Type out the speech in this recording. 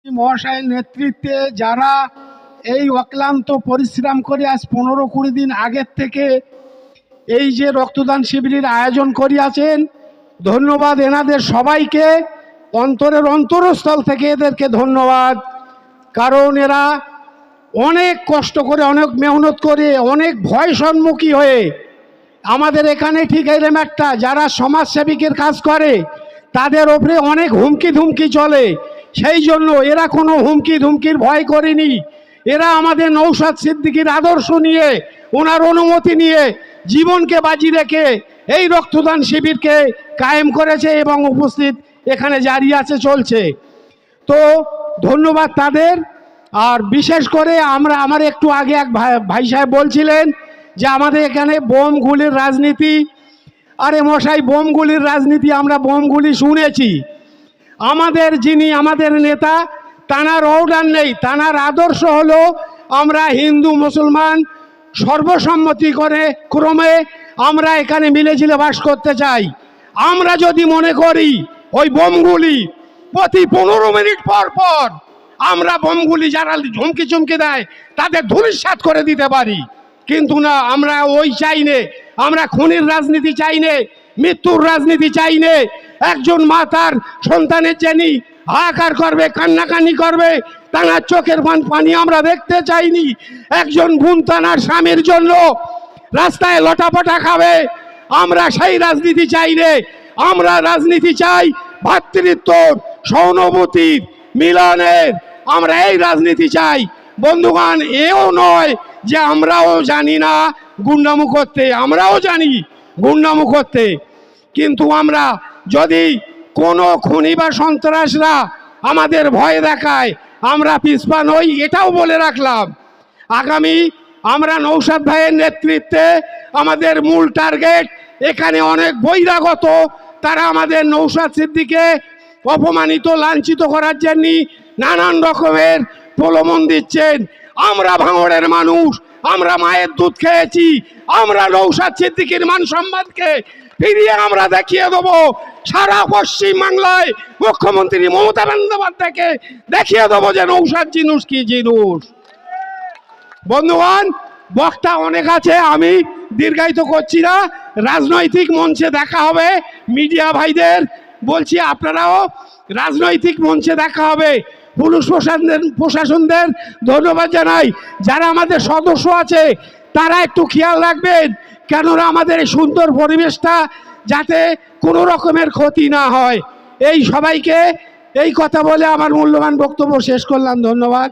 মহাশয়ের নেতৃত্বে যারা এই অক্লান্ত পরিশ্রম করে আজ 15-20 দিন আগের থেকে এই যে রক্তদান শিবিরের আয়োজন করিয়াছেন, ধন্যবাদ এনাদের সবাইকে। অন্তরের অন্তরস্থল থেকে এদেরকে ধন্যবাদ। কারণ এরা অনেক কষ্ট করে, অনেক মেহনত করে, অনেক ভয় সম্মুখী হয়ে আমাদের এখানে ঠিক এরকম একটা যারা সমাজসেবিকের কাজ করে তাদের ওপরে অনেক হুমকি ধুমকি চলে। সেই জন্য এরা কোনো হুমকি ধুমকির ভয় করেনি। এরা আমাদের নৌশাদ সিদ্দিকীর আদর্শ নিয়ে, ওনার অনুমতি নিয়ে জীবনকে বাজি রেখে এই রক্তদান শিবিরকে কায়েম করেছে এবং উপস্থিত এখানে জারি আছে, চলছে। তো ধন্যবাদ তাদের। আর বিশেষ করে আমার একটু আগে এক ভাই সাহেব বলছিলেন যে আমাদের এখানে বোমগুলির রাজনীতি। আরে মশাই, বোমগুলির রাজনীতি আমরা বোমগুলি শুনেছি। আমাদের নেতা তানার অর্ডার নেই, তানার আদর্শ হলো আমরা হিন্দু মুসলমান সর্বসম্মতি করে ক্রমে আমরা এখানে মিলেঝিলে বাস করতে চাই। আমরা যদি মনে করি ওই বোমগুলি প্রতি 15 মিনিট পর পর আমরা বোমগুলি যারা ঝুমকি চুমকি দেয় তাদের ধূলিসাৎ করে দিতে পারি, কিন্তু না, আমরা ওই চাই নে। আমরা খুনির রাজনীতি চাই নে, মৃত্যুর রাজনীতি চাই নে। একজন মা তার সন্তানের জেনি হাহাকার করবে, কান্নাকানি করবে, তার চোখের পানি আমরা দেখতে চাইনি। একজন বোন তার স্বামীর জন্য রাস্তায় লটাপটা খাবে, আমরা সেই রাজনীতি চাই রে। আমরা রাজনীতি চাই ভ্রাতৃত্বর, সহানুভূতির, মিলনের। আমরা এই রাজনীতি চাই। বন্ধুগণ, এও নয় যে আমরাও জানি না গুন্ডামু করতে, আমরাও জানি গুন্ডামু করতে, কিন্তু আমরা যদি কোনো খুনি বা সন্ত্রাসরা আমাদের ভয় দেখায় আমরা পিছপা নই, এটাও বলে রাখলাম। আগামী আমরা নৌশাদ ভাইয়ের নেতৃত্বে আমাদের মূল টার্গেট, এখানে অনেক বহিরাগত তারা আমাদের নৌশাদ সিদ্দিককে অপমানিত, লাঞ্ছিত করার জন্য নানান রকমের প্রলোভন দিচ্ছেন। আমরা ভাঙড়ের মানুষ, আমরা মায়ের দুধ খেয়েছি। আমরা নৌশাদ সিদ্দিকীর মান সম্মানকে ফিরিয়ে আমরা দেখিয়ে দেবো সারা পশ্চিম বাংলায়। মুখ্যমন্ত্রী মমতা বন্দ্যোপাধ্যায়কে দেখিয়ে দেবো যে নৌশাদ জিনিস কি জিনিস। বন্ধুগণ, বক্তা অনেক আছে, আমি দীর্ঘায়িত করছি না। রাজনৈতিক মঞ্চে দেখা হবে। মিডিয়া ভাইদের বলছি আপনারাও রাজনৈতিক মঞ্চে দেখা হবে। পুলিশ প্রশাসনদের ধন্যবাদ জানাই। যারা আমাদের সদস্য আছে তারা একটু খেয়াল রাখবেন, কেননা আমাদের এই সুন্দর পরিবেশটা যাতে কোনো রকমের ক্ষতি না হয়। এই সবাইকে এই কথা বলে আমার মূল্যবান বক্তব্য শেষ করলাম। ধন্যবাদ।